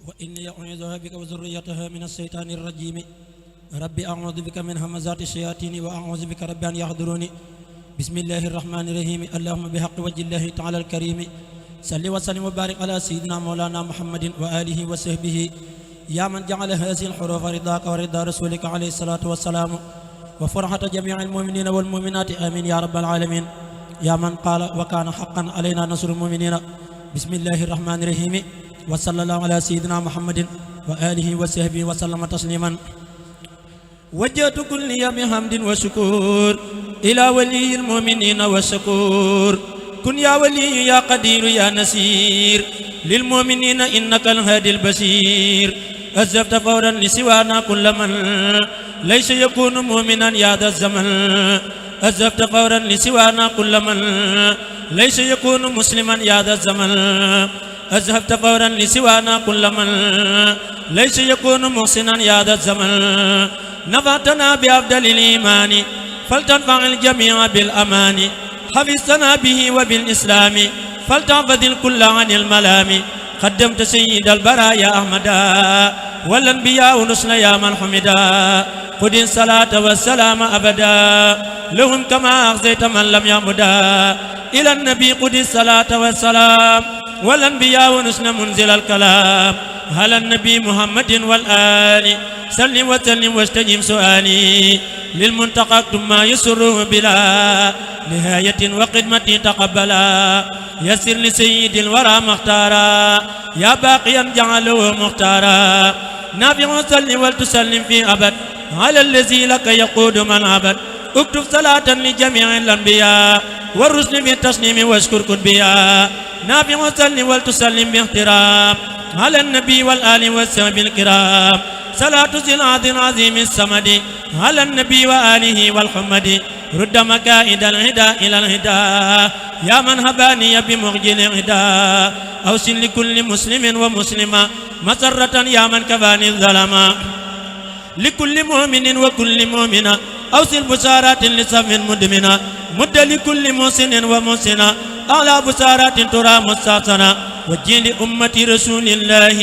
وإني أعوذها بك وذريتها من الشيطان الرجيم ربي أعوذ بك من همزات الشياطين وأعوذ بك ربي أن يحضروني بسم الله الرحمن الرحيم اللهم بحق وجه الله تعالى الكريم صل وسلم وبارك على سيدنا مولانا محمد وآله وصحبه يا من جعل هذه الحروف رضاك ورضا رسولك عليه الصلاة والسلام وفرحة جميع المؤمنين والمؤمنات آمين يا رب العالمين يا من قال وكان حقا علينا نصر المؤمنين بسم الله الرحمن الرحيم وصلى الله على سيدنا محمد وآله وصحبه وسلم تسليما وجهت كلي بحمد وشكور إلى ولي المؤمنين والشكور كن يا ولي يا قدير يا نسير للمؤمنين إنك الهادي البشير أزفت فورا لسوانا كل من ليس يكون مؤمنا يا ذا الزمن أزفت فورا لسوانا كل من ليس يكون مسلما يا ذا الزمن أذهبت فورا لسوانا كل من ليس يكون محسنا يا ذا الزمن نفعتنا بأفضل الإيمان فلتنفع الجميع بالأمان حفظتنا به وبالإسلام فلتعبد الكل عن الملام قدمت سيد البرايا أحمدا والأنبياء نسل يا من حمدا خذ الصلاة والسلام أبدا لهم كما أخزيت من لم يعبدا إلى النبي خذ الصلاة والسلام والأنبياء نسل منزل الكلام على النبي محمد والآل سلم وسلم واستجب سؤالي للمنتقى ما يسره بلا نهاية وقدمتي تقبلا يسر لسيد الورى مختارا يا باقيا جعله مختارا نافع سلم ولتسلم في أبد على الذي لك يقود من عبد اكتب صلاة لجميع الأنبياء والرسل بالتسليم واشكر كتبيا نافع سلم ولتسلم باحترام على النبي والآل والصحب الكرام صلاة زلعة العظيم الصمد على النبي وآله والحمد رد مكائد الهدى إلى الهدى يا من هباني بمخجل الهدى أوصل لكل مسلم ومسلمة مسرة يا من كفاني الظلما لكل مؤمن وكل مؤمنة أوصل بشارات لصف مدمنة مد لكل محسن ومحسنة أعلى بشارات ترى مستحسنة وجه لأمة رسول الله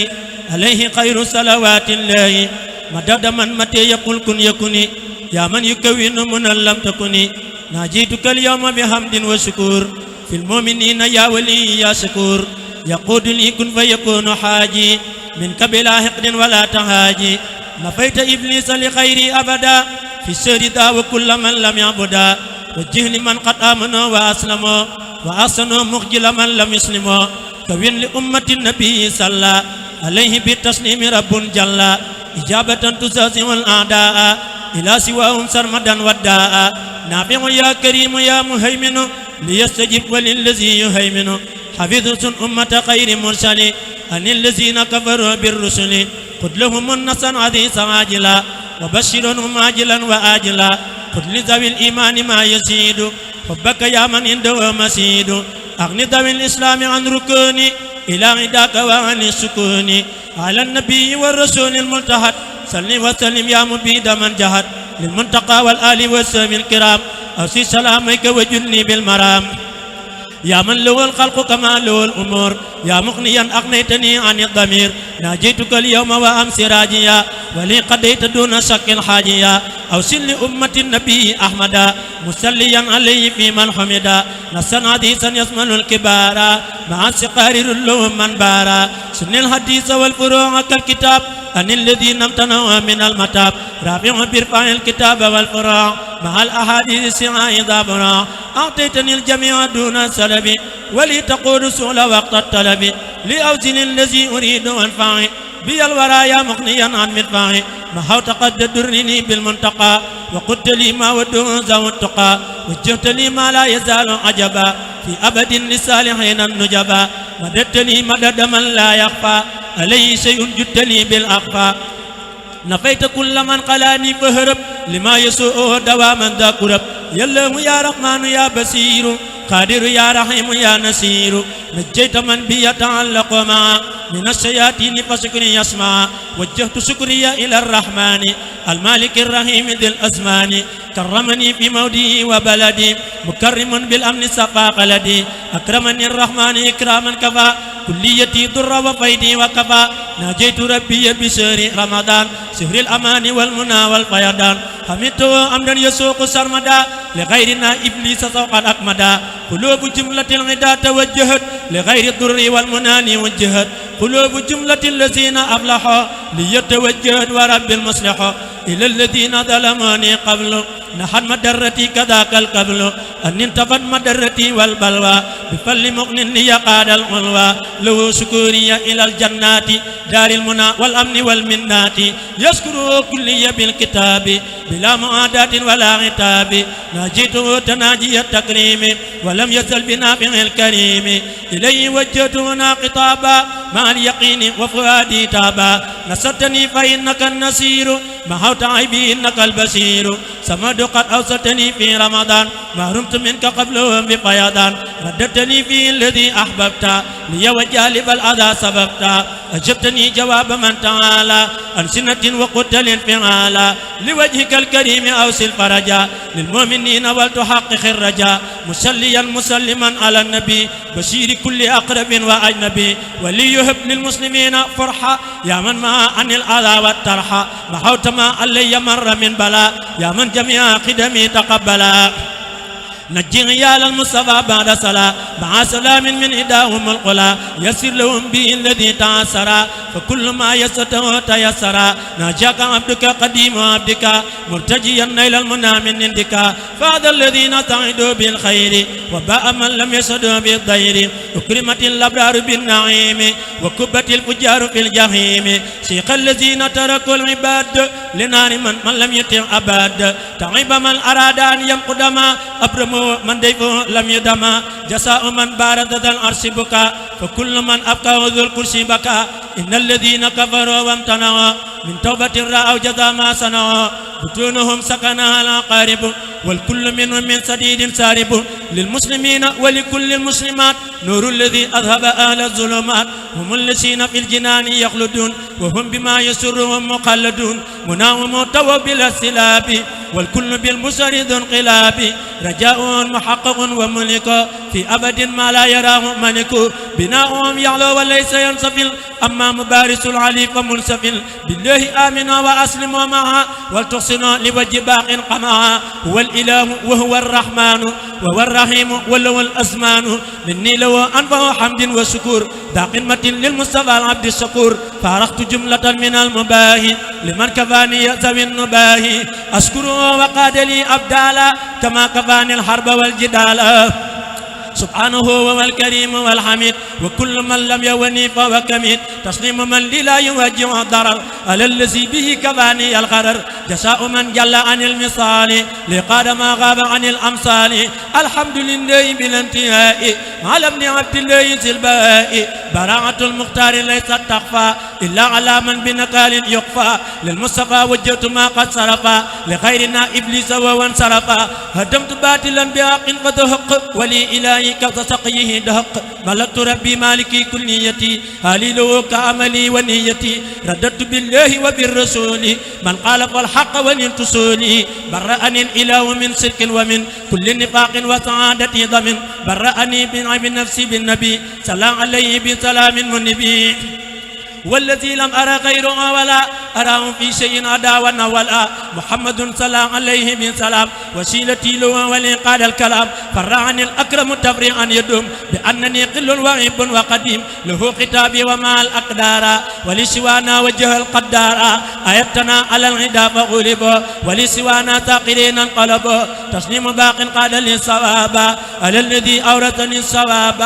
عليه خير صلوات الله مدد من متى يقول كن يكوني يا من يكون من لم تكوني ناجيتك اليوم بحمد وشكور في المؤمنين يا ولي يا شكور يقود لي كن فيكون حاجي منك بلا حقد ولا تهاجي نفيت إبليس لخيري أبدا في الشر ذا وكل من لم يعبدا وجه لمن قد آمنوا وأسلموا وأحسنوا مخجل من لم يسلموا كون لأمة النبي صلى عليه بالتسليم رب جل إجابة تزازم الأعداء إلى سواهم سرمدا وداء نافع يا كريم يا مهيمن ليستجب وللذي يهيمن حفظ أمة خير مرسل أن الذين كفروا بالرسل خذ لهم النصر عزيزا عاجلا وبشرهم عاجلا وآجلا خذ لذوي الإيمان ما يزيد حبك يا من عنده مسيد أغن ذوي الإسلام عن ركوني إلى عداك وعن السكون على النبي والرسول الملتحد صل وسلم يا مبيد من جهد للمنتقى والآل والسلام الكرام أوصي سلامك وجلني بالمرام يا من له الخلق كما له الأمور يا مغنيا أغنيتني عن الضمير ناجيتك اليوم وأمس راجيا ولي قضيت دون شك حاجيا أوصل لأمة النبي أحمدا مسليا عليه في من حمدا نسا حديثا يسمن الكبارا مع السقار لهم من بارا سن الحديث والفروع كالكتاب أن الذين امتنعوا من المتاب رافع برفع الكتاب والفروع مع الأحاديث عائضا برا أعطيتني الجميع دون سلب ولي تقول سؤل وقت الطلب لأوزن الذي أريد أنفعي بي الورايا مغنيا عن مدفعي محوت قد درني بالمنتقى وقلت لي ما ودون ذو التقى وجهت لي ما لا يزال عجبا في أبد لصالحين النجبا مددت لي مدد من لا يخفى عليه شيء جدت لي بالأخفى نفيت كل من قلاني فهرب لما يسوء دواما ذا كرب يا الله يا رحمن يا بصير قادر يا رحيم يا نسير نجيت من بي يتعلق معا من الشياطين فشكري يسمع وجهت شكري إلى الرحمن المالك الرحيم ذي الأزمان كرمني في مودي وبلدي مكرم بالأمن صفا قلدي أكرمني الرحمن إكراما كفى كليتي ضر وفيدي وكفى ناجيت ربي بشهر رمضان شهر الأمان والمنى والفيضان حمدته أمرا يسوق سرمدا لغيرنا إبليس سوقا أكمدا قلوب جملة العدا توجهت لغير الضر والمنى وجهت قلوب جملة الذين أفلحوا ليتوجهت ورب المصلح إلى الذين ظلموني قبل نحن مدرتي كذاك القبل أن انتفت مدرتي والبلوى بفل مغن يقاد العلوى له شكوري إلى الجنات دار المنى والأمن والمنات يشكر كلي بالكتاب بلا معاداة ولا عتاب ناجيته تناجي التكريم ولم يزل بنافع الكريم إليه وجهتنا خطابا مع اليقين وفؤادي تابا نصرتني فإنك النصير محوت عيبي إنك البصير سمد قد أوصلتني في رمضان ما رمت منك قبله بفيضان رددتني في الذي أحببت لي وجالب الأذى سببت أجبتني جواب من تعالى عن سنة وقلت للفعالى لوجهك الكريم أوصل فرجا للمؤمنين ولتحقق الرجاء مسليا مسلما على النبي بشير كل أقرب وأجنبي وليهب للمسلمين فرحة يا من ما عن الأذى والترحى محوت ما علي مر من بلاء يا من جميع قدمي تقبلا نجي عيال المصطفى بعد صلاة مع سلام من إداهم القلا يسر لهم به الذي تعسرا فكل ما يسته تيسرا ناجاك عبدك قديم عبدك مرتجيا نيل المنى من عندك فهذا الذين سعدوا بالخير وباء من لم يسعدوا بالضير أكرمت الأبرار بالنعيم وكبت الفجار في الجحيم سيق الذين تركوا العباد لنار من لم يطع أباد تعب من أراد أن ينقض ما أبرم من ديفه لم يدما جزاء من بارد ذا العرش بكى فكل من أبقى ذو الكرسي بكى إن الذين كفروا وامتنعوا من توبة رأوا جزاء ما صنعوا بطونهم سكنها الأقارب والكل منهم من سديد سارب للمسلمين ولكل المسلمات نور الذي أذهب أهل الظلمات هم الذين في الجنان يخلدون وهم بما يسرهم مقلدون مناهم تو بلا سلاب والكل بالبشر ذو انقلاب رجاء محقق وملك في أبد ما لا يراه ملك بناؤهم يعلو وليس ينسفل أما مبارس العلي فمنسفل بالله آمنا وأسلموا معها ولتحسنوا لوجه باق قمعا هو الإله وهو الرحمن وهو الرحيم وله الأزمان مني له أنفع حمد وشكر ذا قمة للمصطفى العبد الشكور فارقت جملة من المباهي لمن كفاني ذوي النباهي أشكره وقاد لي أبدالا كما كفاني الحرب والجدال سبحانه هو الكريم والحميد وكل من لم يوني فهو كميد تسليم من لا يوجه الضرر على الذي به كفاني الغرر جزاء من جل عن المثال لقاد ما غاب عن الأمثال الحمد لله بالانتهاء على ابن عبد الله ذي البهاء براعة المختار ليست تخفى إلا على من بنكال يخفى للمصطفى وجهت ما قد صرفا لغيرنا إبليس وهو انصرفا هدمت باطلا بحق فذهق ولي إلهي كسقيه دهق ملكت ربي مالكي كليتي هاليله كعملي ونيتي رددت بالله وبالرسول من قال فالحق وللتصول برأني الإله من شرك ومن كل نفاق وسعادتي ضمن برأني بنعم نفسي بالنبي سلام عليه بسلام منبي والذي لم أرى غيره ولا أراه في شيء عداوة ولا محمد صلى عليه بسلام وسيلتي له ولقاد الكلام فرعني الأكرم تفريعا يدوم بأنني قل وعيب وقديم له خطابي ومع الأقدار ولسوانا وجه القدار أيبتنا على العدا فغلب ولسوانا تاقرين انقلب تسليم باق قال لي الصواب على الذي أورثني الصواب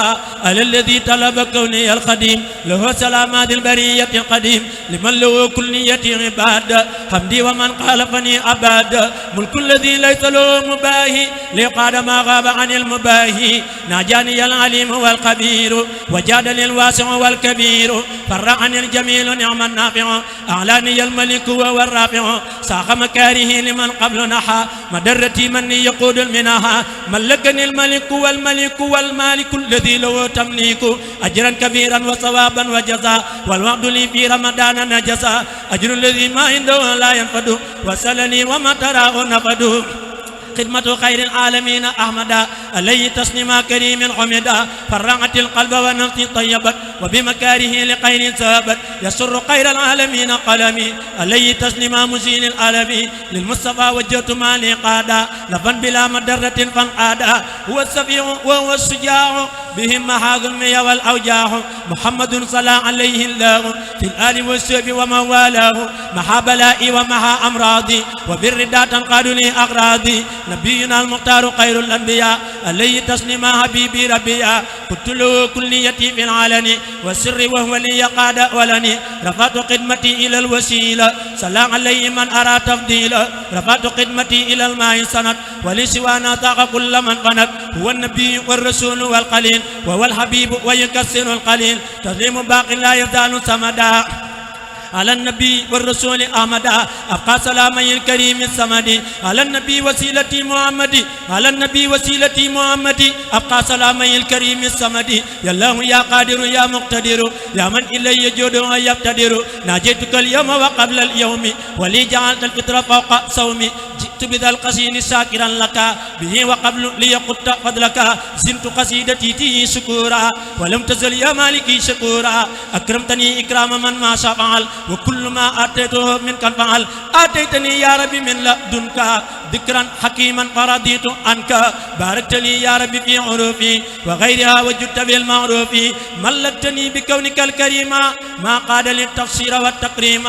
على الذي طلب كوني القديم له سلامات البرية القديم لمن له كلية عباد حمدي ومن خالفني أباد ملك الذي ليس له مباهي لقاد ما غاب عن المباهي ناجاني العليم والخبير وجادني الواسع والكبير فرعني الجميل نعم النافع أعلاني الملك وهو الرافع ساق مكاره لمن قبل نحى مدرتي من يقود المناها ملكني الملك والمالك الذي له تمليك أجرا كبيرا وثوابا وجزاء والوعد لي في رمضان نجزا أجر الذي ما عنده لا ينفد وسلني وما تراه نفد خدمة خير العالمين أحمدا عليه تسليما كريم حمدا فرعت القلب ونفسي طيبت وبمكاره لخير ثابت يسر خير العالمين قلمي عليه تسليما مزيل العالمين للمصطفى وجهت مالي قادا لفن بلا مدرة فانقادا هو السفيع وهو الشجاع بهم محاق المياه والأوجاع محمد صلى عليه الله في الآل والسيف ومن والاه محا بلائي ومحا أمراضي وبالرداء تنقاد لي أغراضي نبينا المختار خير الأنبياء عليه تسليما حبيبي ربيا قلت له كليتي في العلن والسر وهو لي قاد ولني رفعت خدمتي إلى الوسيلة صلى عليه من أرى تفضيلا رفعت خدمتي إلى الماء سند ولسوانا طاق كل من قند هو النبي والرسول والقليل وهو الحبيب ويكسر القليل تسليم باق لا يزال سمدا على النبي والرسول أحمد أبقى سلامي الكريم الصمد على النبي وسيلتي محمد على النبي وسيلتي محمد أبقى سلامي الكريم الصمد يا الله يا قادر يا مقتدر يا من إلي جود ويقتدر ناجيتك اليوم وقبل اليوم ولي جعلت الفطر فوق صومي جئت بذا القصيد شاكرا لك به وقبل ليقط فضلك زنت قصيدتي تي شكورا ولم تزل يا مالكي شكورا أكرمتني إكرام من ما شاء فعل وكل ما آتيته منك فعل آتيتني يا ربي من لدنك ذكرا حكيما فرضيت عنك باركت لي يا ربي في عروفي وغيرها وجدت بالمعروف ملكتني بكونك الكريم ما قاد للتفسير والتكريم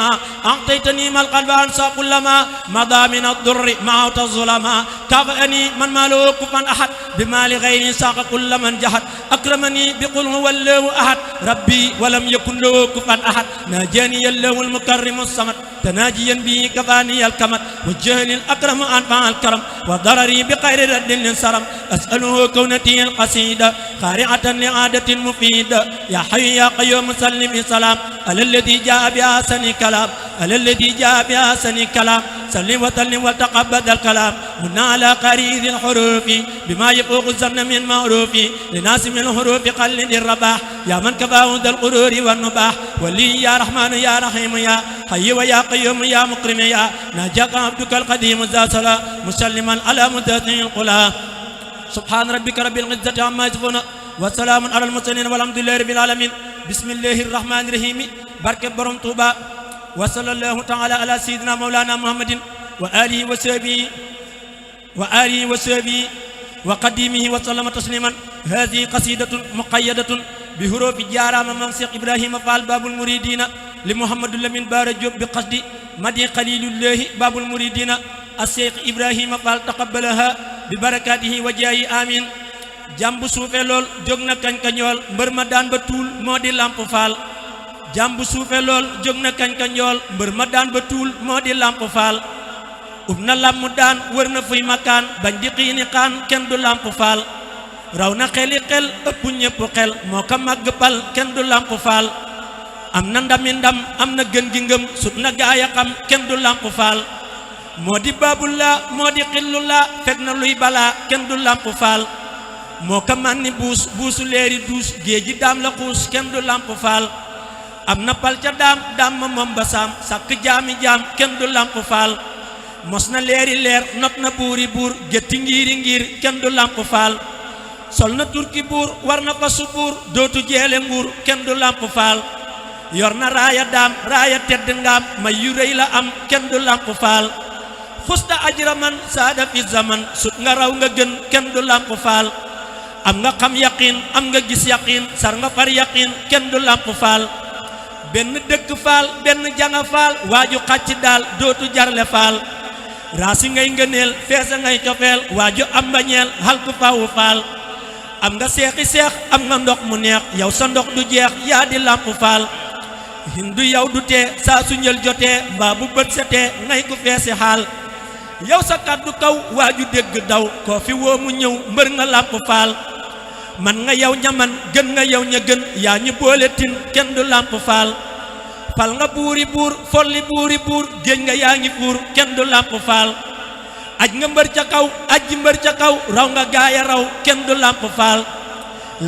أعطيتني ما القلب أنسى كل ما مضى من الضر معه الظلما كافأني من ماله كفا أحد بمال غير ساق كل من جحد أكرمني بقل هو الله أحد ربي ولم يكن له كفا أحد ناجاني الله المكرم الصمد تناجيا به كفاني الكمد والجهل الأكرم أنفع الكرم وضرري بخير رد للسرم أسأله كونتي القصيدة خارعة لعادة مفيدة يا حي يا قيوم سلم سلام على الذي جاء بأحسن كلام على الذي جاء بأحسن كلام سلم وسلم وتقبل الكلام هنا على قريد الحروف بما يفوق الزمن من معروف لناس من الحروف قلد الرباح يا من كفاه ذا القرور والنباح ولي يا رحمن يا رحيم يا حي ويا قيوم يا مكرم يا ناجاك عبدك القديم ذا صلاة مسلما على مدته القلا سبحان ربك رب العزة عما يصفون وسلام على المرسلين والحمد لله رب العالمين بسم الله الرحمن الرحيم بركة برم طوبى وصلى الله تعالى على سيدنا مولانا محمد وآله وصحبه وقديمه وسلم تسليما هذه قصيدة مقيدة بحروف جارة من شيخ إبراهيم فال باب المريدين لمحمد لمن بارجوب بقصد مدي قليل الله باب المريدين الشيخ إبراهيم فال تقبلها ببركاته وجاهه آمين جنب suufe lool jóg na kañ kañool mbër ma daan ba tuul moo di lamp faal jàmbu suufe lool jóg na kañ kañool mbër ma daan ba tuul moo di lamp faal ub na lam daan wër na fuy makaan bañ di xiini xaan kenn du lamp faal raw na xeli xel ëpp ñépp xel moo ko màgg pal kenn du lamp faal am na ndami ndam am na gën gi ngëm sut na gaaya xam kenn du lamp faal moo di baabulaa moo di xillulaa fekk na luy balaa kenn du lamp faal moo ko man ni buusu leeri duus géeji daam la xuus kenn du lamp faal am na pal ca daam ma moom ba saam sàkk jaami jaam kenn du lamp faal mos na leeri leer not na buuri buur gétti ngiiri ngir kenn du lamp faal sol na turki buur war na fasu buur dootu jeele nguur kenn du lamp faal yor na raaya daam raaya tedd ngaam may yu rëy la am kenn du lamp faal xusta ajra man saada fi zaman sut nga raw nga gën kenn du lamp faal am nga xam yaqin am nga gis yaqin sar nga far yaqin kenn du lamp faal benn dëkk faal benn janga faal waaju xàcc daal dootu jarle faal raasi ngay ngëneel feesa ngay cofeel waaju am bañeel halku fawu faal am nga seexi seex am nga ndox mu neex yow sa ndox du jeex yaa di lamp faal hindu yow du tee saa su njël jotee mbaa bu bët setee ngay ku feesi xaal yow sa kàddu kaw waaju dégg daw koo fi woo mu ñëw mbër nga lamp faal man nga yow ñaman gën nga yow ña gën yaa ñu boole tin kenn du lamp faal fal nga buuri buur folli buuri buur géej nga yaa ngi fuur kenn du lamp faal aj nga mbër ca kaw aji mbër ca kaw raw nga gaaya raw kenn du Lamp Fall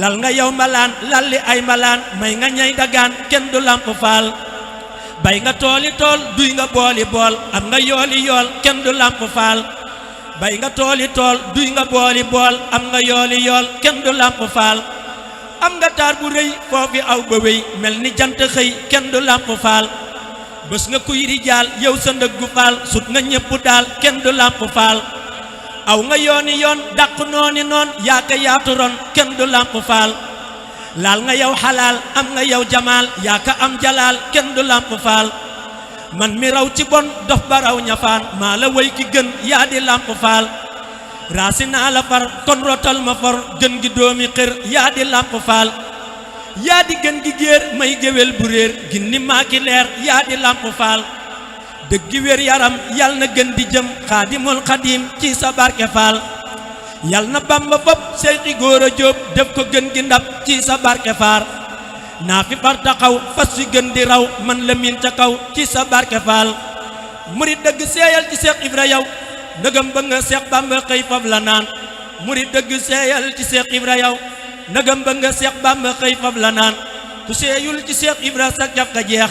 lal nga yow mbalaan lalli ay mbalaan may nga ñay dagaan kenn du Lamp Fall bay nga tooli tool duy nga booli bool am nga yooli yool kenn du Lamp Fall bay nga tooli tool duy nga booli bool am nga yooli yool kenn du Lamp Fall am nga taar bu rëy foofi aw ba wéy mel ni jant xëy kenn du Lamp Fall bés nga kuy rijaal yow sa ndëggu faal sut nga ñépp daal kenn du Lamp Fall aw nga yooni yoon dàq nooni noon yaaka yaatu ron kenn du Lamp Fall laal nga yow xalaal am nga yow jamaal yaaka am jalaal kenn du Lamp Fall man mi raw ci bon dof ba raw ñafaan maa la way ki gën yaa di Lamp Fall raasi naa la far kon rotal ma for gën gi doomi xër yaa di Lamp Fall yaa di gën gi géer may géwél bu réer ginni maaki leer yaa di Lamp Fall dëggi wér yaram yal na gën di jëm xaadimul xadim ci sa barke Fall yal na Bamba fop Seyxi Góora Jóob def ko gën gi ndab ci sa barke Fall naa fi far taxaw fas fi gën di raw man la min ca kaw ci sa barke Fall murit dëgg seeyal ci Seex Ibra yow ndëgëm ba nga Seex Bamba xëy fab la naan murit dëgg seeyal ci Seex Ibra yow ndëgëm ba nga Seex Bamba xëy fab la naan ku seeyul ci Seex Ibra sa jaf ka jeex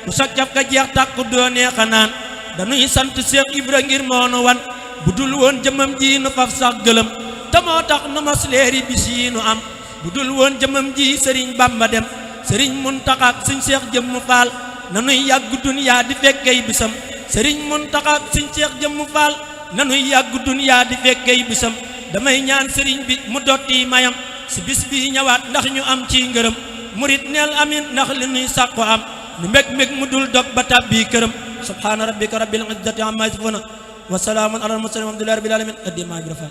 ku sa jaf ka jeex tàkku doo neexa naan dañuy sant Seex Ibra ngir moonu wan bu dul woon jëmam ji nu faf sax gëlëm te moo tax nu mos leeri bis yi nu am bu dul woon jëmam ji Sëriñ Bamba dem Sëriñ Muntaxa ak Sëñ Seex Jëmmu Faal nanuy yàgg duniyaa di fekkey bisam Sëriñ Muntaxa ak Sëñ Seex Jëmmu Faal nanuy yàgg duniyaa di fekkey bisam damay ñaan sëriñ bi mu dotti mayam si bis bi ñëwaat ndax ñu am ci ngërëm murit neel amin ndax li nuy sàkku am nu mbég mu dul dog ba tàbbi këram subhaana rabbika rabbil izzati amma yasifuna wa salaamun alal mursalin walhamdulillahi rabbil alamin addi maa bi rafa